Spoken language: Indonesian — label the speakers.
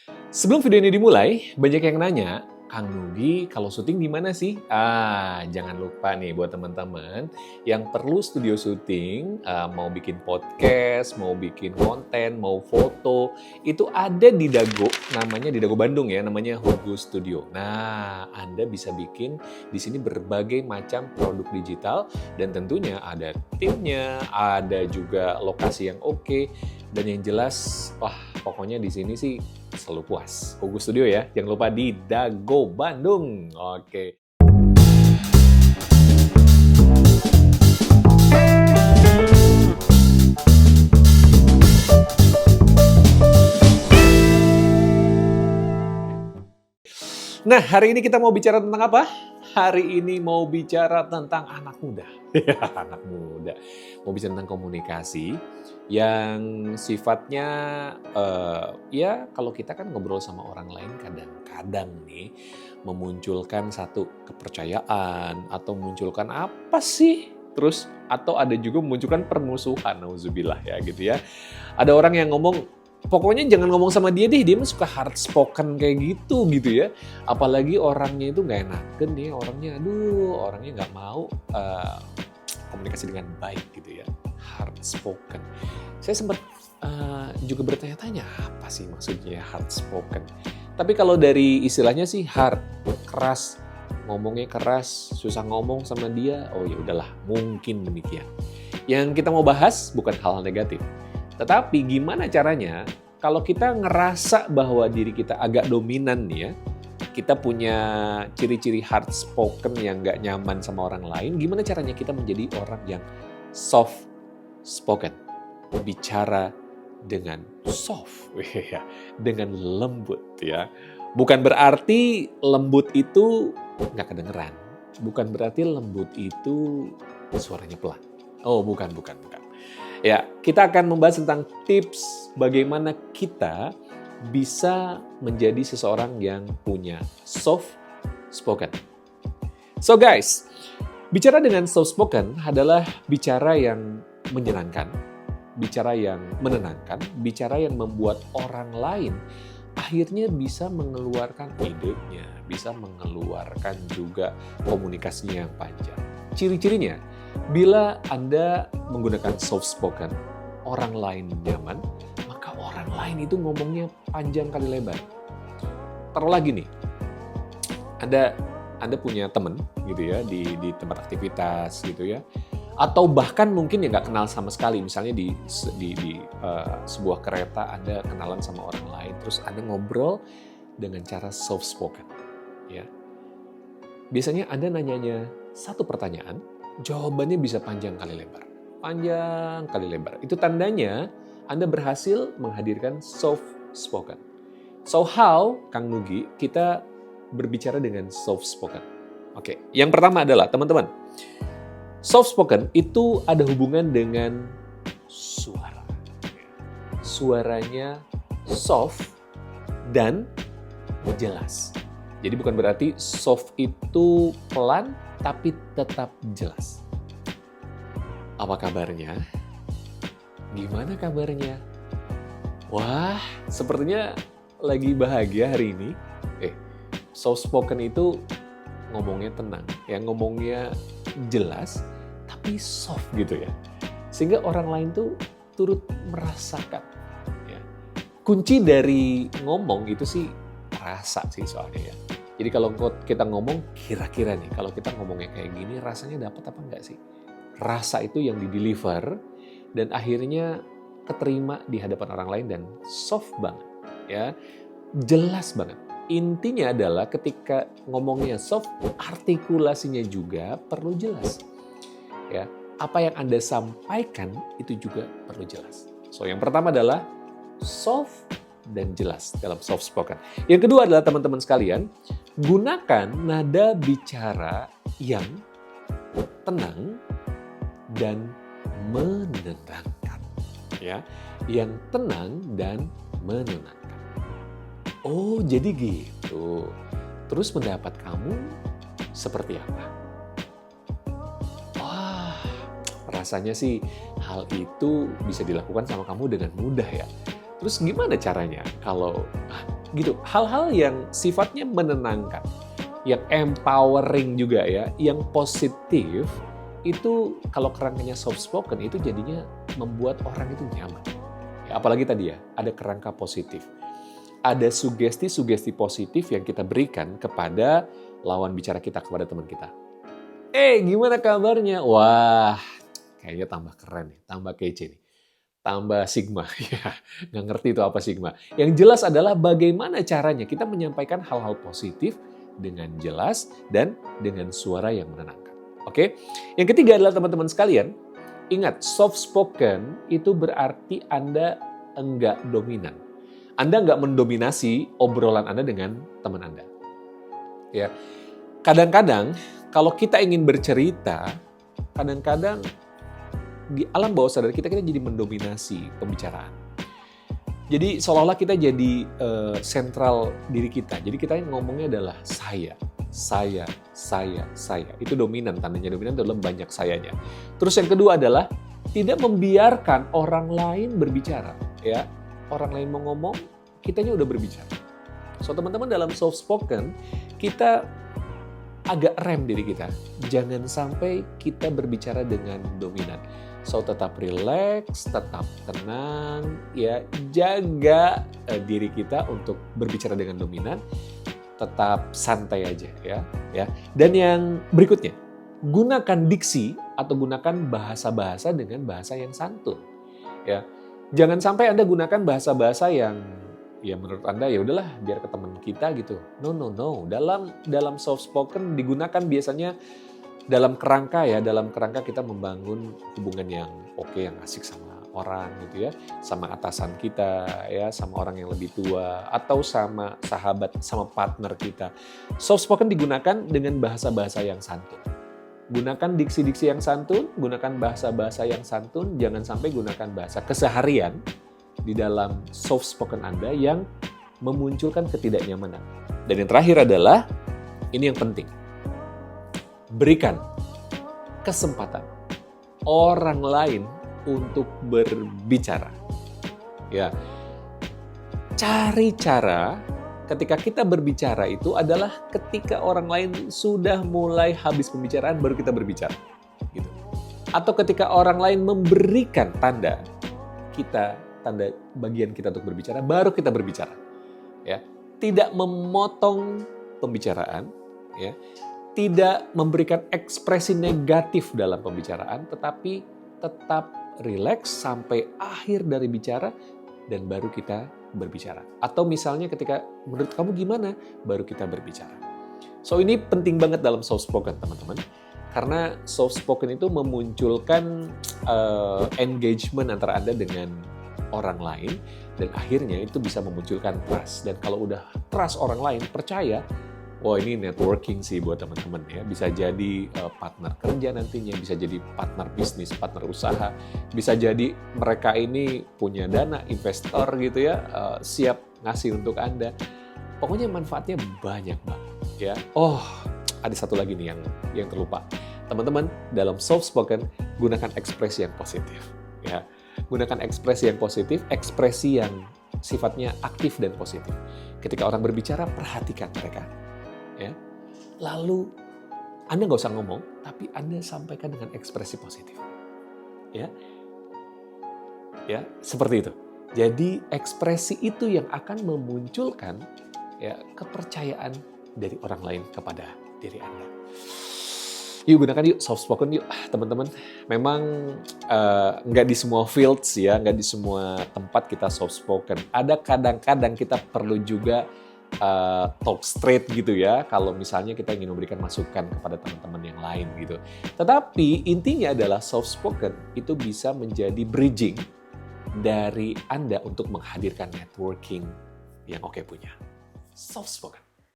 Speaker 1: Sebelum video ini dimulai, banyak yang nanya, Kang Nugi kalau syuting di mana sih? Jangan lupa nih buat teman-teman yang perlu studio syuting, mau bikin podcast, mau bikin konten, mau foto, itu ada di Dago, namanya di Dago Bandung ya, namanya Hugo Studio. Nah, Anda bisa bikin di sini berbagai macam produk digital dan tentunya ada timnya, ada juga lokasi yang oke, dan yang jelas, wah pokoknya di sini sih selalu puas. Hugo Studio ya, jangan lupa di Dago Bandung. Oke. Nah, hari ini kita mau bicara tentang apa? Hari ini mau bicara tentang anak muda. Ya, anak muda. Mau bicara tentang komunikasi yang sifatnya, ya kalau kita kan ngobrol sama orang lain kadang-kadang nih memunculkan satu kepercayaan atau memunculkan apa sih? Terus atau ada juga memunculkan permusuhan, nauzubillah ya gitu ya. Ada orang yang ngomong, pokoknya jangan ngomong sama dia deh, dia mah suka hard spoken kayak gitu ya. Apalagi orangnya itu nggak enaken nih, orangnya nggak mau komunikasi dengan baik gitu ya, hard spoken. Saya sempat juga bertanya-tanya apa sih maksudnya hard spoken. Tapi kalau dari istilahnya sih hard, keras, ngomongnya keras, susah ngomong sama dia, oh ya udahlah, mungkin demikian. Yang kita mau bahas bukan hal negatif. Tetapi gimana caranya kalau kita ngerasa bahwa diri kita agak dominan nih ya, kita punya ciri-ciri hard spoken yang nggak nyaman sama orang lain, gimana caranya kita menjadi orang yang soft spoken, bicara dengan soft, dengan lembut ya. Bukan berarti lembut itu nggak kedengeran, bukan berarti lembut itu suaranya pelan. Oh bukan. Ya, kita akan membahas tentang tips bagaimana kita bisa menjadi seseorang yang punya soft spoken. So guys, bicara dengan soft spoken adalah bicara yang menyenangkan, bicara yang menenangkan, bicara yang membuat orang lain akhirnya bisa mengeluarkan idenya, bisa mengeluarkan juga komunikasinya yang panjang. Ciri-cirinya, bila Anda menggunakan soft spoken, orang lain nyaman, maka orang lain itu ngomongnya panjang kali lebar. Taruhlah gini, Anda punya teman gitu ya di tempat aktivitas gitu ya, atau bahkan mungkin ya nggak kenal sama sekali, misalnya di sebuah kereta Anda kenalan sama orang lain, terus Anda ngobrol dengan cara soft spoken, ya. Biasanya Anda nanyanya satu pertanyaan, jawabannya bisa panjang kali lebar. Panjang kali lebar. Itu tandanya Anda berhasil menghadirkan soft spoken. So how, Kang Nugi, kita berbicara dengan soft spoken? Oke, yang pertama adalah teman-teman, soft spoken itu ada hubungan dengan suara. Suaranya soft dan jelas. Jadi bukan berarti soft itu pelan, tapi tetap jelas. Apa kabarnya? Gimana kabarnya? Wah, sepertinya lagi bahagia hari ini. Soft spoken itu ngomongnya tenang, ngomongnya jelas, tapi soft gitu ya. Sehingga orang lain tuh turut merasakan. Ya. Kunci dari ngomong itu sih rasa sih soalnya ya. Jadi kalau kita ngomong, kira-kira nih, kalau kita ngomongnya kayak gini, rasanya dapat apa enggak sih? Rasa itu yang di-deliver, dan akhirnya keterima di hadapan orang lain dan soft banget. Ya, jelas banget. Intinya adalah ketika ngomongnya soft, artikulasinya juga perlu jelas. Ya, apa yang Anda sampaikan itu juga perlu jelas. So, yang pertama adalah soft dan jelas dalam soft spoken. Yang kedua adalah teman-teman sekalian, gunakan nada bicara yang tenang dan menenangkan. Ya, yang tenang dan menenangkan. Oh, jadi gitu. Terus pendapat kamu seperti apa? Wah, rasanya sih hal itu bisa dilakukan sama kamu dengan mudah ya. Terus gimana caranya kalau Gitu. Hal-hal yang sifatnya menenangkan, yang empowering juga ya, yang positif, itu kalau kerangkanya soft spoken itu jadinya membuat orang itu nyaman. Ya, apalagi tadi ya, ada kerangka positif. Ada sugesti-sugesti positif yang kita berikan kepada lawan bicara kita, kepada teman kita. Gimana kabarnya? Wah, kayaknya tambah keren nih, tambah kece nih. Tambah sigma, ya nggak ngerti itu apa sigma. Yang jelas adalah bagaimana caranya kita menyampaikan hal-hal positif dengan jelas dan dengan suara yang menenangkan. Oke? Yang ketiga adalah teman-teman sekalian, ingat soft spoken itu berarti Anda enggak dominan. Anda enggak mendominasi obrolan Anda dengan teman Anda. Ya. Kadang-kadang kalau kita ingin bercerita, kadang-kadang di alam bawah sadar kita jadi mendominasi pembicaraan. Jadi seolah-olah kita jadi sentral diri kita. Jadi kita ngomongnya adalah saya. Itu dominan, tandanya dominan adalah banyak sayanya. Terus yang kedua adalah tidak membiarkan orang lain berbicara. Ya, orang lain mau ngomong, kitanya udah berbicara. So teman-teman dalam soft spoken, kita agak rem diri kita. Jangan sampai kita berbicara dengan dominan. So tetap relax, tetap tenang, ya jaga diri kita untuk berbicara dengan dominan, tetap santai aja ya. Dan yang berikutnya, gunakan diksi atau gunakan bahasa-bahasa dengan bahasa yang santun. Ya, jangan sampai Anda gunakan bahasa-bahasa yang ya menurut Anda ya udahlah biar ke teman kita gitu. No. Dalam soft spoken digunakan biasanya dalam kerangka kita membangun hubungan yang oke, yang asik sama orang gitu ya, sama atasan kita ya, sama orang yang lebih tua atau sama sahabat, sama partner kita. Soft spoken digunakan dengan bahasa-bahasa yang santun. Gunakan diksi-diksi yang santun, gunakan bahasa-bahasa yang santun, jangan sampai gunakan bahasa keseharian di dalam soft spoken Anda yang memunculkan ketidaknyamanan. Dan yang terakhir adalah, ini yang penting, berikan kesempatan orang lain untuk berbicara. Ya, cari cara ketika kita berbicara itu adalah ketika orang lain sudah mulai habis pembicaraan baru kita berbicara. Gitu. Atau ketika orang lain memberikan tanda bagian kita untuk berbicara, baru kita berbicara. Ya, tidak memotong pembicaraan, ya. Tidak memberikan ekspresi negatif dalam pembicaraan, tetapi tetap rileks sampai akhir dari bicara dan baru kita berbicara. Atau misalnya ketika menurut kamu gimana, baru kita berbicara. So ini penting banget dalam soft spoken teman-teman. Karena soft spoken itu memunculkan engagement antara Anda dengan orang lain dan akhirnya itu bisa memunculkan trust. Dan kalau udah trust orang lain, percaya, wah ini networking sih buat teman-teman ya. Bisa jadi partner kerja nantinya, bisa jadi partner bisnis, partner usaha. Bisa jadi mereka ini punya dana, investor gitu ya, siap ngasih untuk Anda. Pokoknya manfaatnya banyak banget ya. Oh, ada satu lagi nih yang terlupa. Teman-teman, dalam soft spoken, gunakan ekspresi yang positif. Ya. Gunakan ekspresi yang positif, ekspresi yang sifatnya aktif dan positif. Ketika orang berbicara, perhatikan mereka. Ya. Lalu Anda nggak usah ngomong, tapi Anda sampaikan dengan ekspresi positif. Ya, seperti itu. Jadi ekspresi itu yang akan memunculkan ya kepercayaan dari orang lain kepada diri Anda. Yuk gunakan yuk soft spoken yuk teman-teman. Memang nggak di semua fields ya, nggak di semua tempat kita soft spoken. Ada kadang-kadang kita perlu juga talk straight gitu ya, kalau misalnya kita ingin memberikan masukan kepada teman-teman yang lain gitu. Tetapi intinya adalah soft spoken itu bisa menjadi bridging dari Anda untuk menghadirkan networking yang oke punya. Soft spoken.